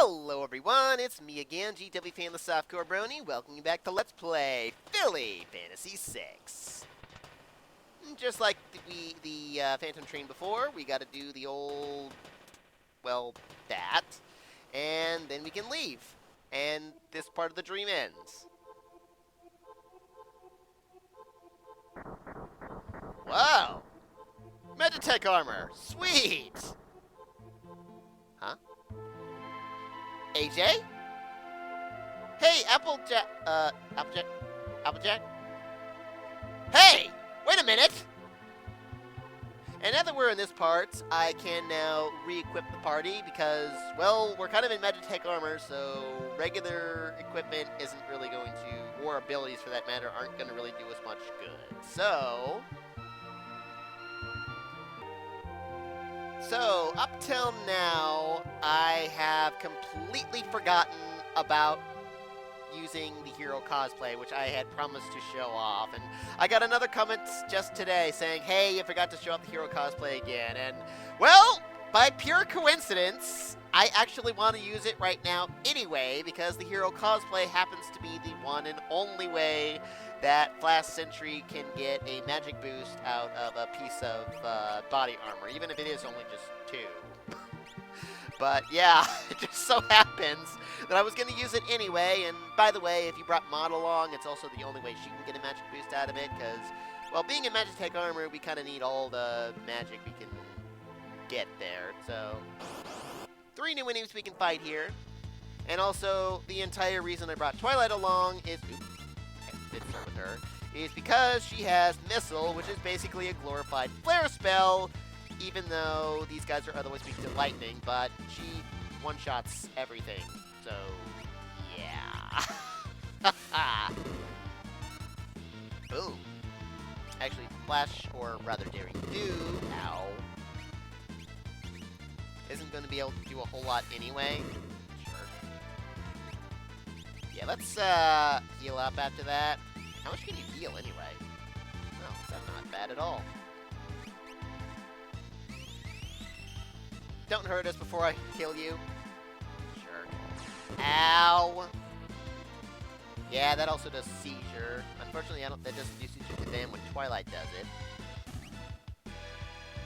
Hello everyone, it's me again, GW Fan the Softcore Brony, welcoming you back to Let's Play Philly Fantasy 6. Just like the Phantom Train before, we gotta do the old, well, that, and then we can leave. And this part of the dream ends. Wow! Meditech armor! Sweet! Huh? AJ? Hey, Applejack, Applejack? Hey! Wait a minute! And now that we're in this part, I can now re-equip the party because, well, we're kind of in Magitech armor, so regular equipment isn't really going to, or abilities for that matter, aren't going to really do us much good. So, up till now, I have completely forgotten about using the hero cosplay, which I had promised to show off. And I got another comment just today saying, hey, you forgot to show off the hero cosplay again. And, well, by pure coincidence, I actually want to use it right now anyway, because the hero cosplay happens to be the one and only way that Flash Sentry can get a magic boost out of a piece of body armor, even if it is only just 2. But yeah, it just so happens that I was going to use it anyway, and by the way, if you brought Maud along, it's also the only way she can get a magic boost out of it, because, well, being in Magitech armor, we kind of need all the magic we can get there, so 3 new enemies we can fight here, and also the entire reason I brought Twilight along is, did start with her, is because she has Missile, which is basically a glorified flare spell, even though these guys are otherwise weak to lightning, but she one-shots everything, so yeah. Boom. Actually, Flash, or rather Daring Do, ow, isn't going to be able to do a whole lot anyway. Yeah, let's heal up after that. How much can you heal anyway? Oh, that's not bad at all. Don't hurt us before I kill you. Sure. Ow! Yeah, that also does seizure. Unfortunately, that doesn't do seizure to them when Twilight does it.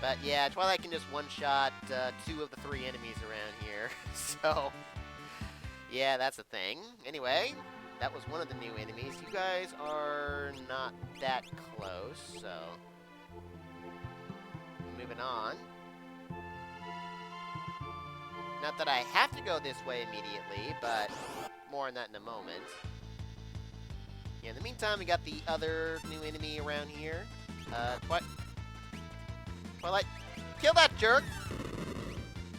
But yeah, Twilight can just one-shot 2 of the 3 enemies around here. So yeah, that's a thing. Anyway, that was one of the new enemies. You guys are not that close, so moving on. Not that I have to go this way immediately, but more on that in a moment. Yeah, in the meantime, we got the other new enemy around here. Twilight, kill that jerk!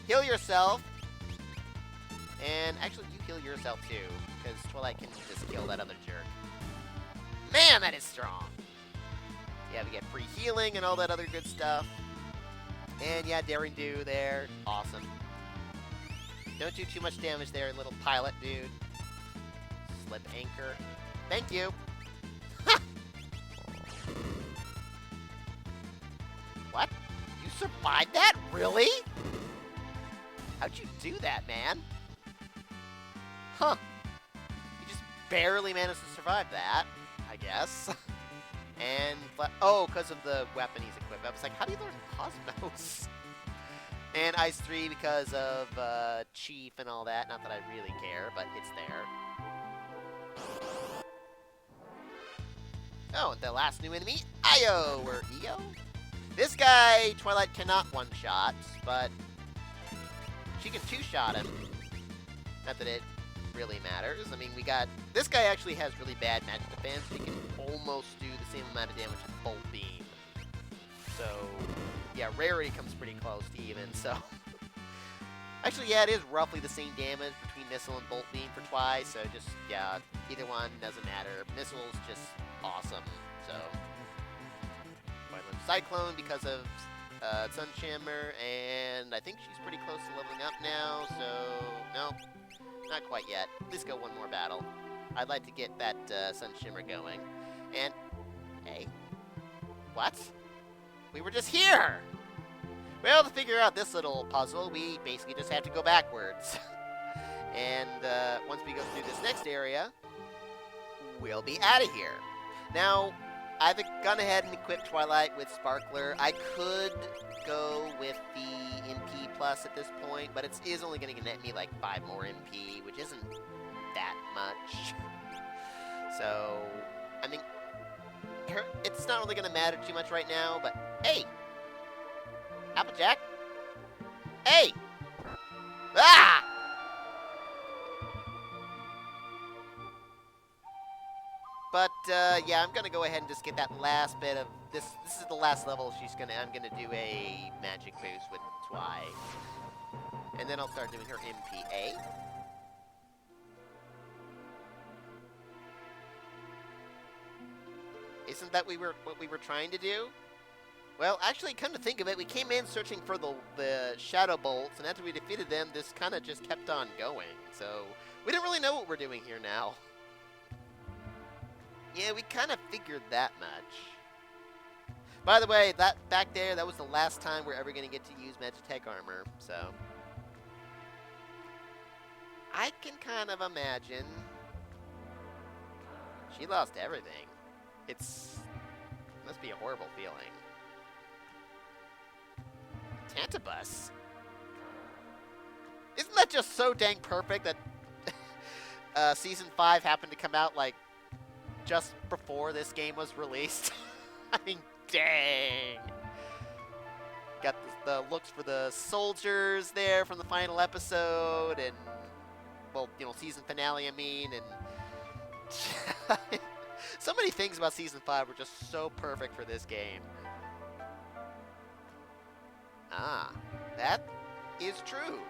Heal yourself! And actually, you heal yourself too, because Twilight can just kill that other jerk. Man, that is strong! Yeah, we get free healing and all that other good stuff. And yeah, Daring Do there. Awesome. Don't do too much damage there, little pilot dude. Slip anchor. Thank you! Ha! What? You survived that? Really? How'd you do that, man? Huh. You just barely managed to survive that, I guess. And, oh, because of the weapon he's equipped. I was like, how do you learn Cosmos? And Ice 3 because of Chief and all that. Not that I really care, but it's there. Oh, and the last new enemy, Io, or Io? This guy, Twilight cannot one-shot, but she can two-shot him. Not that it really matters. I mean, we got... This guy actually has really bad magic defense. He can almost do the same amount of damage as Bolt Beam. So, yeah, rarity comes pretty close to even, so... Actually, yeah, it is roughly the same damage between Missile and Bolt Beam for twice, so just, yeah, either one doesn't matter. Missile's just awesome, so... Cyclone because of Sun Shimmer, and I think she's pretty close to leveling up now, so... No, not quite yet. Let's go one more battle. I'd like to get that Sun Shimmer going. And... Hey? What? We were just here! Well, to figure out this little puzzle, we basically just have to go backwards. And once we go through this next area, we'll be out of here. Now, I've gone ahead and equipped Twilight with Sparkler. I could go with the MP Plus at this point, but it is only going to net me like 5 more MP, which isn't that much. So, I mean, it's not really going to matter too much right now, but hey! Applejack! Hey! Ah! But, yeah, I'm gonna go ahead and just get that last bit of... This is the last level I'm gonna do a magic boost with Twi. And then I'll start doing her MPA. Isn't that what we were trying to do? Well, actually, come to think of it, we came in searching for the Shadow Bolts, and after we defeated them, this kind of just kept on going. So, we don't really know what we're doing here now. Yeah, we kind of figured that much. By the way, that back there, that was the last time we're ever going to get to use Magitech armor, so... I can kind of imagine... She lost everything. It must be a horrible feeling. Tantabus? Isn't that just so dang perfect that Season 5 happened to come out, like, just before this game was released? I mean, dang. Got the looks for the soldiers there from the final episode, and, well, you know, season finale, I mean, and... So many things about Season 5 were just so perfect for this game. Ah, that is true.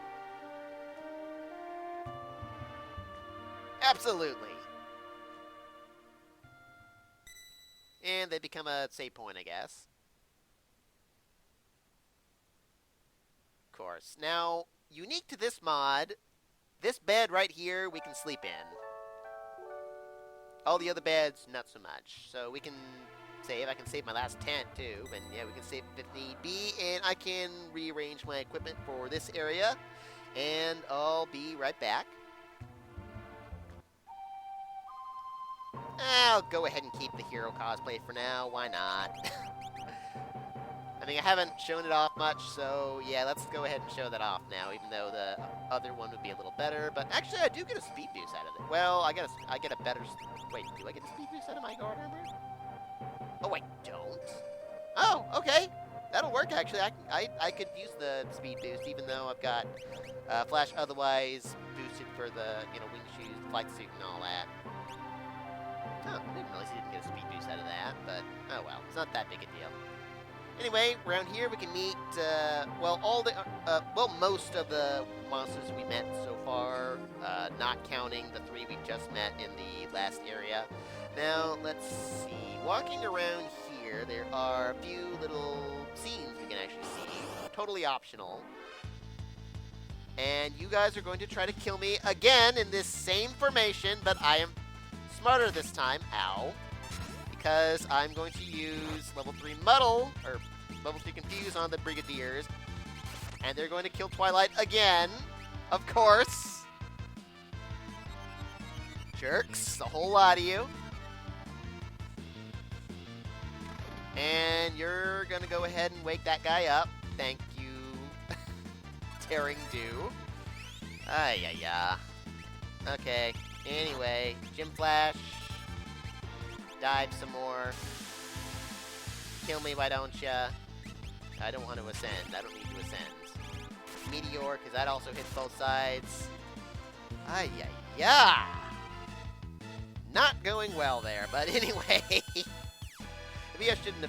Absolutely. And they become a save point, I guess. Of course. Now, unique to this mod, this bed right here we can sleep in. All the other beds, not so much. So we can save. I can save my last tent, too. And yeah, we can save if need be. And I can rearrange my equipment for this area. And I'll be right back. I'll go ahead and keep the hero cosplay for now. Why not? I mean, I haven't shown it off much, so yeah, let's go ahead and show that off now, even though the other one would be a little better. But actually, I do get a speed boost out of it. Well, I get a better... Wait, do I get a speed boost out of my guard armor? Oh, I don't? Oh, okay. That'll work, actually. I could use the speed boost, even though I've got Flash otherwise boosted for the, you know, wing shoes, flight suit, and all that. Oh, I didn't realize he didn't get a speed boost out of that, but oh well, it's not that big a deal. Anyway, around here we can meet, well, most of the monsters we met so far, not counting the 3 we just met in the last area. Now, let's see. Walking around here, there are a few little scenes we can actually see, totally optional. And you guys are going to try to kill me again in this same formation, but I am smarter this time. Ow. Because I'm going to use level 3 Muddle, or level 3 Confuse on the Brigadiers. And they're going to kill Twilight again, of course. Jerks, a whole lot of you. And you're going to go ahead and wake that guy up. Thank you, Daring Do. Ay. Okay, anyway, Gym Flash. Dive some more. Kill me, why don't ya? I don't want to ascend. I don't need to ascend. Meteor, because that also hits both sides. Ay. Not going well there, but anyway. Maybe I shouldn't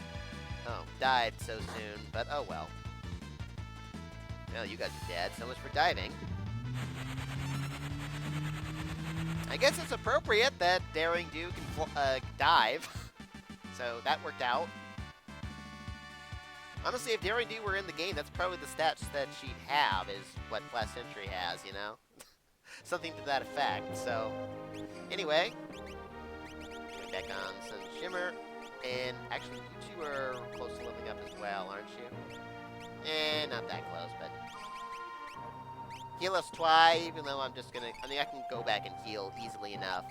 have died so soon, but oh well. Well, you guys are dead. So much for diving. I guess it's appropriate that Daring Do can dive. So that worked out. Honestly, if Daring Do were in the game, that's probably the stats that she'd have, is what Flash Sentry has, you know? Something to that effect, so... Anyway. Back on Sun Shimmer. And actually, you two are close to living up as well, aren't you? Not that close, but... heal us twice, even though I'm just gonna... I mean, I can go back and heal easily enough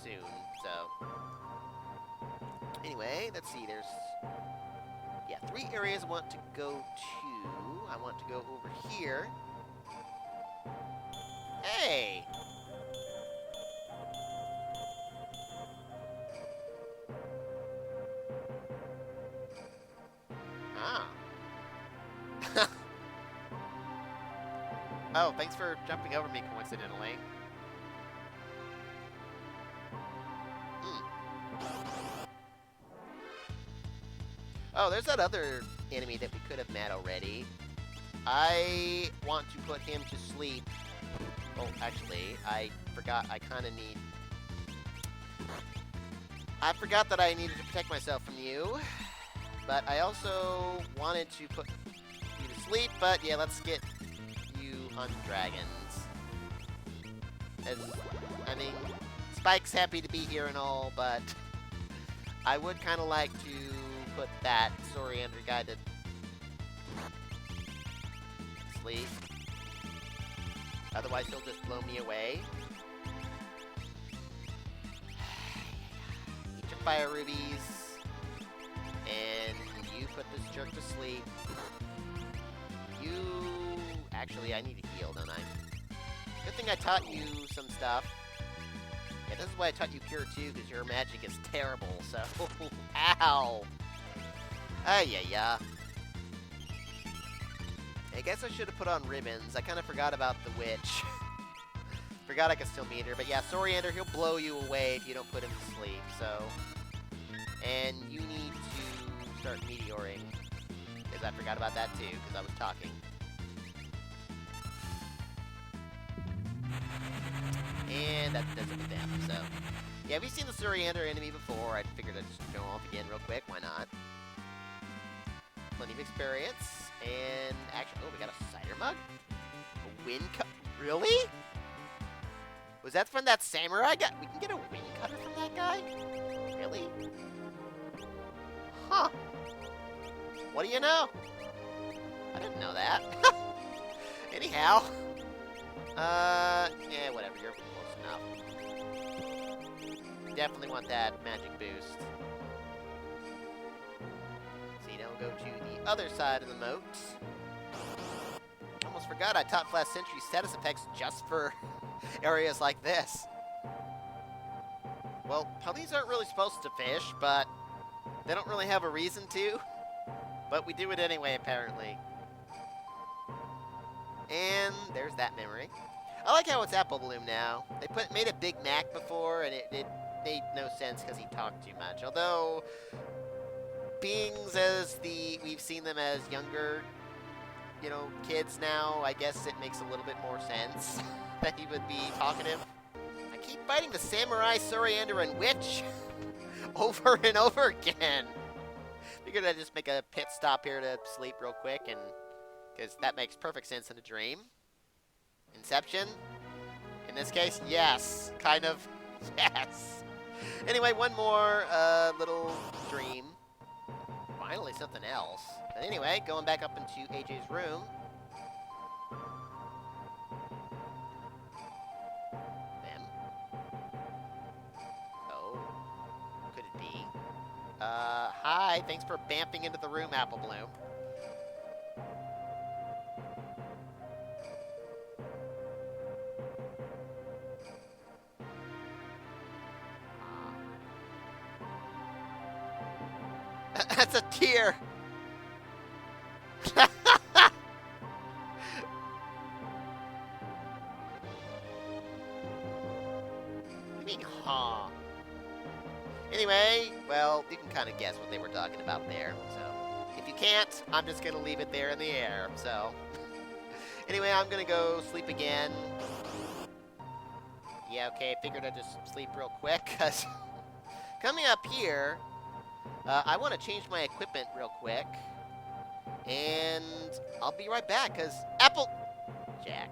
soon, so... Anyway, let's see, there's... Yeah, 3 areas I want to go to. I want to go over here. Hey! Ah. Oh, thanks for jumping over me coincidentally. Oh, there's that other enemy that we could have met already. I want to put him to sleep. Oh, actually, I forgot I kind of need... I forgot that I needed to protect myself from you. But I also wanted to put you to sleep, but yeah, let's get you on dragons. I mean, Spike's happy to be here and all, but I would kind of like to put that Soriander guy to sleep. Otherwise, he'll just blow me away. Eat your fire rubies. And you put this jerk to sleep. You... Actually, I need to heal, don't I? Good thing I taught you some stuff. Yeah, this is why I taught you Cure too, because your magic is terrible, so... Ow! Yeah. I guess I should have put on ribbons. I kind of forgot about the witch. Forgot I could still meet her. But yeah, Soriander, he'll blow you away if you don't put him to sleep, so... And you need to start meteoring. Because I forgot about that too, because I was talking. And that does it with them, so... Yeah, we've seen the Soriander enemy before. I figured I'd just go off again real quick. Why not? Plenty of experience. And actually... Oh, we got a cider mug? A wind cup? Really? Was that from that samurai guy? We can get a wind cutter from that guy? Really? Huh. What do you know? I didn't know that. Anyhow. Yeah, whatever. You're close enough. Definitely want that magic boost. See, now we'll go to the other side of the moat. Almost forgot I taught Flash Sentry status effects just for areas like this. Well, ponies aren't really supposed to fish, but they don't really have a reason to. But we do it anyway, apparently. And there's that memory. I like how it's Apple Bloom now. They made a Big Mac before, and it made no sense because he talked too much. Although, beings as we've seen them as younger, you know, kids now, I guess it makes a little bit more sense that he would be talkative. I keep fighting the Samurai, Soriander, and Witch over and over again. Figured I'd just make a pit stop here to sleep real quick, and because that makes perfect sense in a dream. Inception? In this case, yes. Kind of, yes. Anyway, one more little dream. Finally, something else. But anyway, going back up into AJ's room. Them. Oh. Could it be? Hi. Thanks for bamping into the room, Apple Bloom. That's a tear. I mean, huh. Anyway, well, you can kind of guess what they were talking about there. So, if you can't, I'm just going to leave it there in the air. So, anyway, I'm going to go sleep again. Yeah, okay, figured I'd just sleep real quick, because coming up here... I want to change my equipment real quick, and I'll be right back, because Applejack.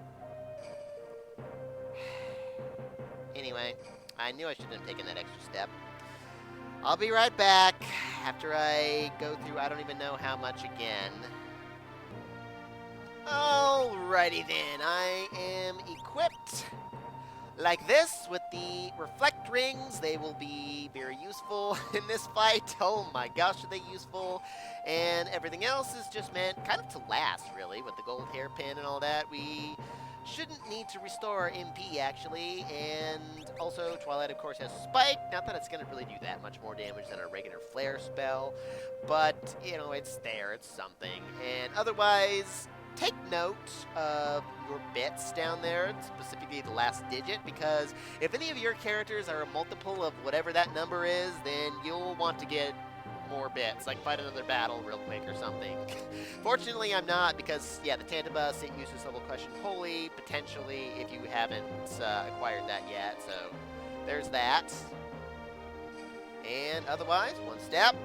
Anyway, I knew I shouldn't have taken that extra step. I'll be right back after I go through I don't even know how much again. Alrighty then, I am equipped like this with the reflect rings. They will be very useful in this fight. Oh my gosh, are they useful? And everything else is just meant kind of to last, really, with the gold hairpin and all that. We shouldn't need to restore our MP, actually. And also, Twilight, of course, has Spike. Not that it's going to really do that much more damage than a regular Flare spell. But, you know, it's there. It's something. And otherwise, take note of your bits down there, specifically the last digit, because if any of your characters are a multiple of whatever that number is, then you'll want to get more bits, like fight another battle real quick or something. Fortunately, I'm not, because, yeah, the Tantibus, it uses level question Holy, potentially, if you haven't acquired that yet, so there's that. And otherwise, one step.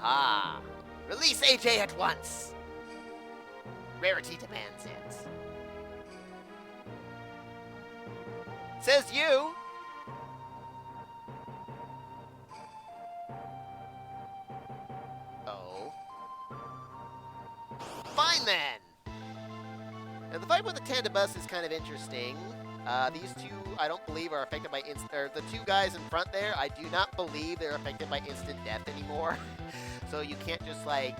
Aha! Release AJ at once! Rarity demands it. Says you. Oh. Fine then. Now the fight with the Tantibus is kind of interesting. These two, I don't believe, are affected by the two guys in front there, I do not believe they're affected by instant death anymore. So you can't just, like,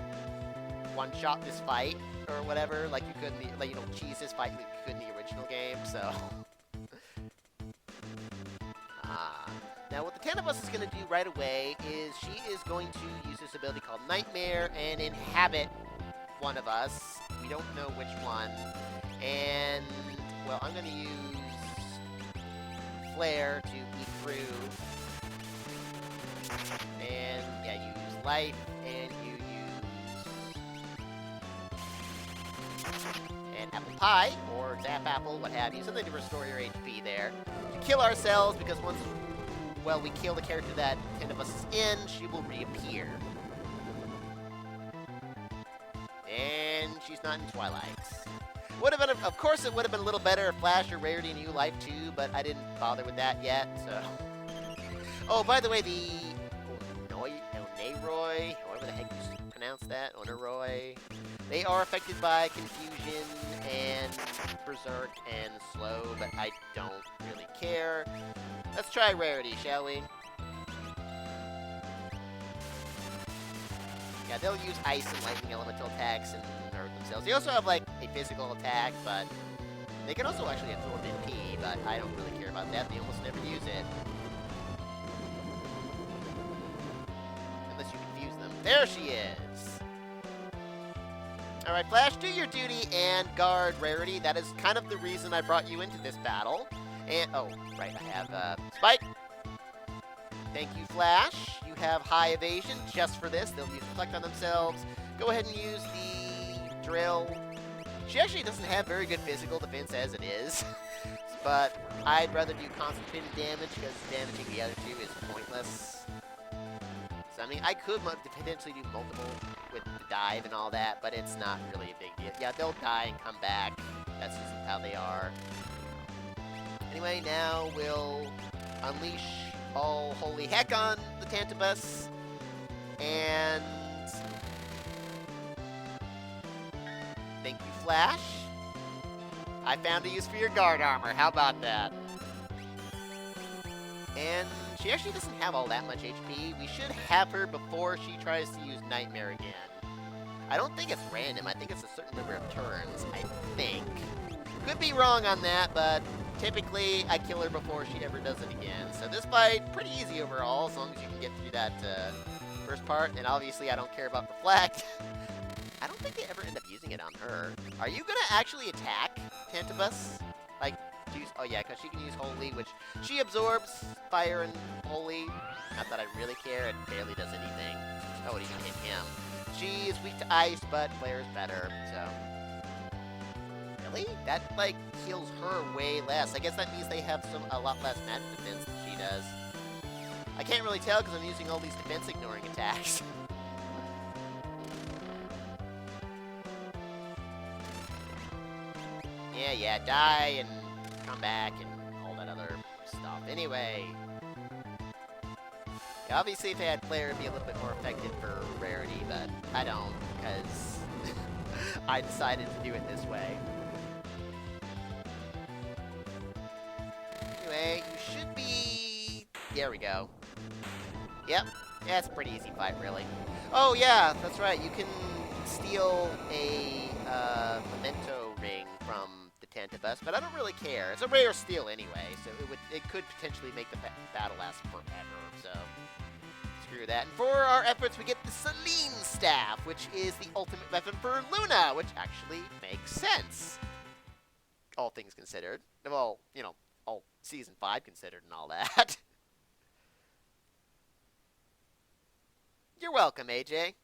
one-shot this fight or whatever, like you could in the, like, you know, cheese this fight like you could in the original game, so. Now what the Tantibus is going to do right away is she is going to use this ability called Nightmare and inhabit one of us. We don't know which one. And, well, I'm going to use Flare to eat through. And, yeah, use Life, and you and Apple Pie, or Zap Apple, what have you, something to restore your HP there. To kill ourselves, because once, well, we kill the character that Tantibus is in, she will reappear. And she's not in Twilight. Would have been, of course, it would have been a little better if Flash or Rarity knew Life too, but I didn't bother with that yet, so. Oh, by the way, the Oneroy, however the heck you pronounce that, Oneroy, they are affected by Confusion and Berserk and Slow, but I don't really care. Let's try Rarity, shall we? Yeah, they'll use Ice and Lightning Elemental attacks and hurt themselves. They also have, like, a physical attack, but they can also actually absorb MP, but I don't really care about that. They almost never use it. Unless you confuse them. There she is! Alright, Flash, do your duty and guard Rarity. That is kind of the reason I brought you into this battle. And, oh, right, I have, Spike. Thank you, Flash. You have high evasion just for this. They'll use Reflect on themselves. Go ahead and use the Drill. She actually doesn't have very good physical defense as it is. But I'd rather do concentrated damage because damaging the other two is pointless. So, I mean, I could potentially do multiple with the dive and all that, but it's not really a big deal. Yeah, they'll die and come back. That's just how they are. Anyway, now we'll unleash all holy heck on the Tantibus. And thank you, Flash. I found a use for your guard armor. How about that? And she actually doesn't have all that much HP. We should have her before she tries to use Nightmare again. I don't think it's random. I think it's a certain number of turns, I think. Could be wrong on that, but typically I kill her before she ever does it again. So this fight, pretty easy overall, as long as you can get through that first part. And obviously I don't care about Reflect. I don't think they ever end up using it on her. Are you going to actually attack Tantibus? Like, use, oh yeah, because she can use Holy, which she absorbs Fire and Holy. Not that I really care, it barely does anything. Oh, it even hit him. She is weak to Ice, but Flare is better, so. Really? That, like, heals her way less. I guess that means they have a lot less magic defense than she does. I can't really tell because I'm using all these defense-ignoring attacks. Yeah, die and come back and all that other stuff. Anyway. Yeah, obviously if they had Flare, it'd be a little bit more effective for Rarity, but I don't, because I decided to do it this way. Anyway, you should be... There we go. Yep. Yeah, it's a pretty easy fight, really. Oh, yeah, that's right. You can steal a memento ring from the Tantibus, but I don't really care. It's a rare steal anyway, so it could potentially make the battle last forever, so screw that. And for our efforts, we get the Selene Staff, which is the ultimate weapon for Luna, which actually makes sense. All things considered. Well, you know, all Season 5 considered and all that. You're welcome, AJ.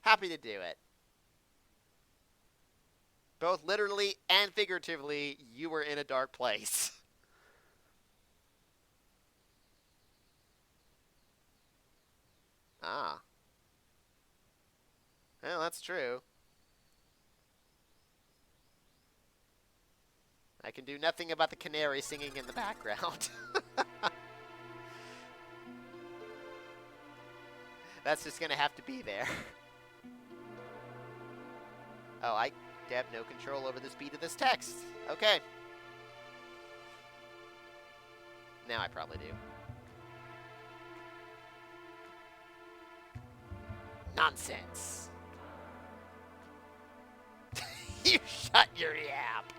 Happy to do it. Both literally and figuratively, you were in a dark place. Ah. Well, that's true. I can do nothing about the canary singing in the background. That's just gonna have to be there. Oh, I have no control over the speed of this text. Okay. Now I probably do. Nonsense. You shut your yap.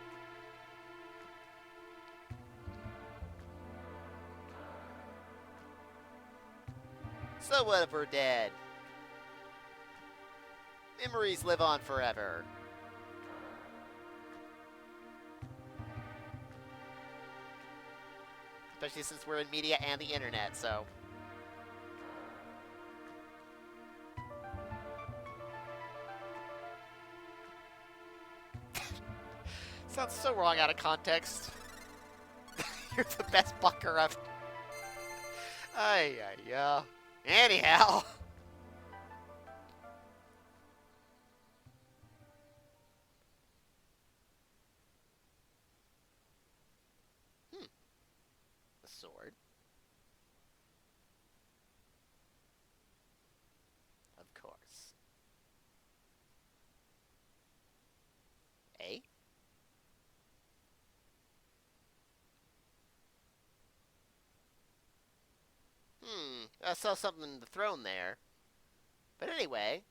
So what if we're dead? Memories live on forever. Especially since we're in media and the internet, so... Sounds so wrong out of context. You're the best bucker I've... yeah. Anyhow. A sword. Of course. Eh? I saw something in the throne there. But anyway.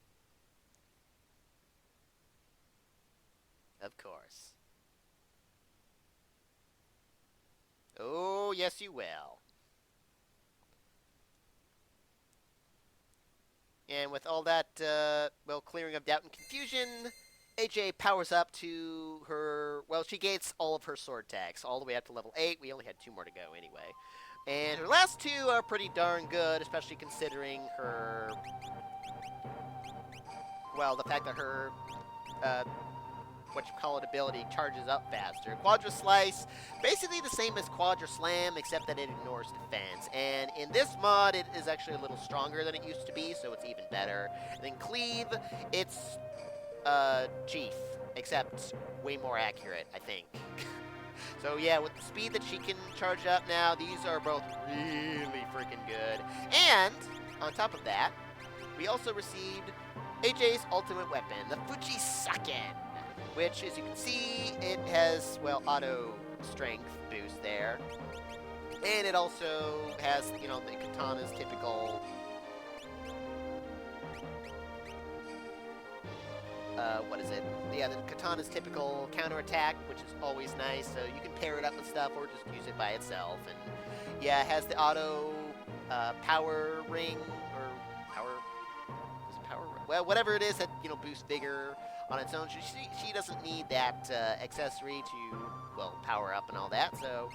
Of course. Oh, yes you will. And with all that, well, clearing of doubt and confusion, AJ powers up to her... Well, she gains all of her sword tags, all the way up to level 8. We only had 2 more to go anyway. And her last 2 are pretty darn good, especially considering her... Well, the fact that her, ability charges up faster. Quadra Slice, basically the same as Quadra Slam, except that it ignores defense. And in this mod, it is actually a little stronger than it used to be, so it's even better. And then Cleave, it's, Chief, except way more accurate, I think. So yeah, with the speed that she can charge up now, these are both really freaking good. And, on top of that, we also received AJ's ultimate weapon, the Fujisaken, which, as you can see, it has, well, auto strength boost there. And it also has, you know, the katana's typical... what is it? Yeah, the katana's typical counterattack, which is always nice. So you can pair it up with stuff or just use it by itself. And yeah, it has the auto power ring or power. Is it power? Well, whatever it is that, you know, boosts vigor on its own. She doesn't need that accessory to, well, power up and all that. So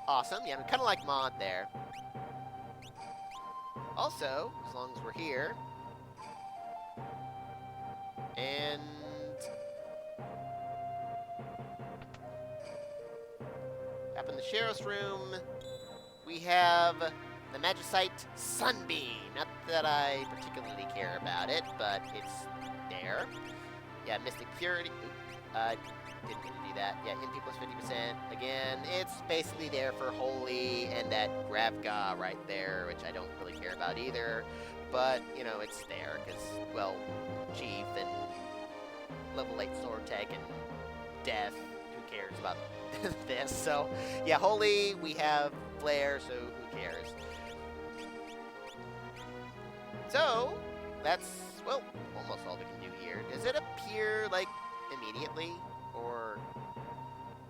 awesome. Yeah, kind of like Mod there. Also, as long as we're here. And up in the Sheriff's room, we have the Magicite Sunbeam. Not that I particularly care about it, but it's there. Yeah, Mystic Purity. Didn't mean to do that. Yeah, MP plus 50%. Again, it's basically there for Holy and that Gravga right there, which I don't really care about either. But, you know, it's there because, well, Chief and level 8 sword tech and death. Who cares about this? So, yeah, Holy, we have Flare, so who cares? So, that's, well, almost all we can do here. Does it appear, like, immediately? Or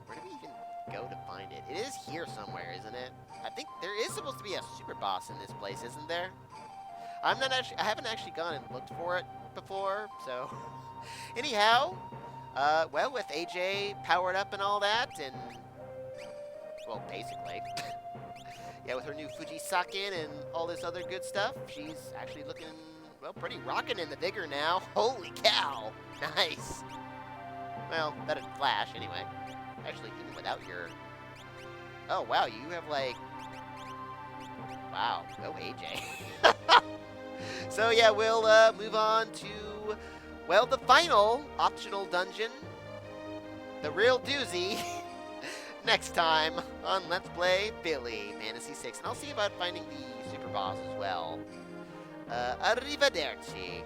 where do we even go to find it? It is here somewhere, isn't it? I think there is supposed to be a super boss in this place, isn't there? I haven't actually gone and looked for it before, so... Anyhow, well, with AJ powered up and all that, and... Well, basically. Yeah, with her new Fujisaken and all this other good stuff, she's actually looking, well, pretty rockin' in the vigor now. Holy cow! Nice! Well, better than Flash, anyway. Actually, even without your... Oh, wow, you have, like... Wow, go AJ. So, yeah, we'll move on to, well, the final optional dungeon. The real doozy. Next time on Let's Play Billy Fantasy 6. And I'll see about finding the super boss as well. Arrivederci.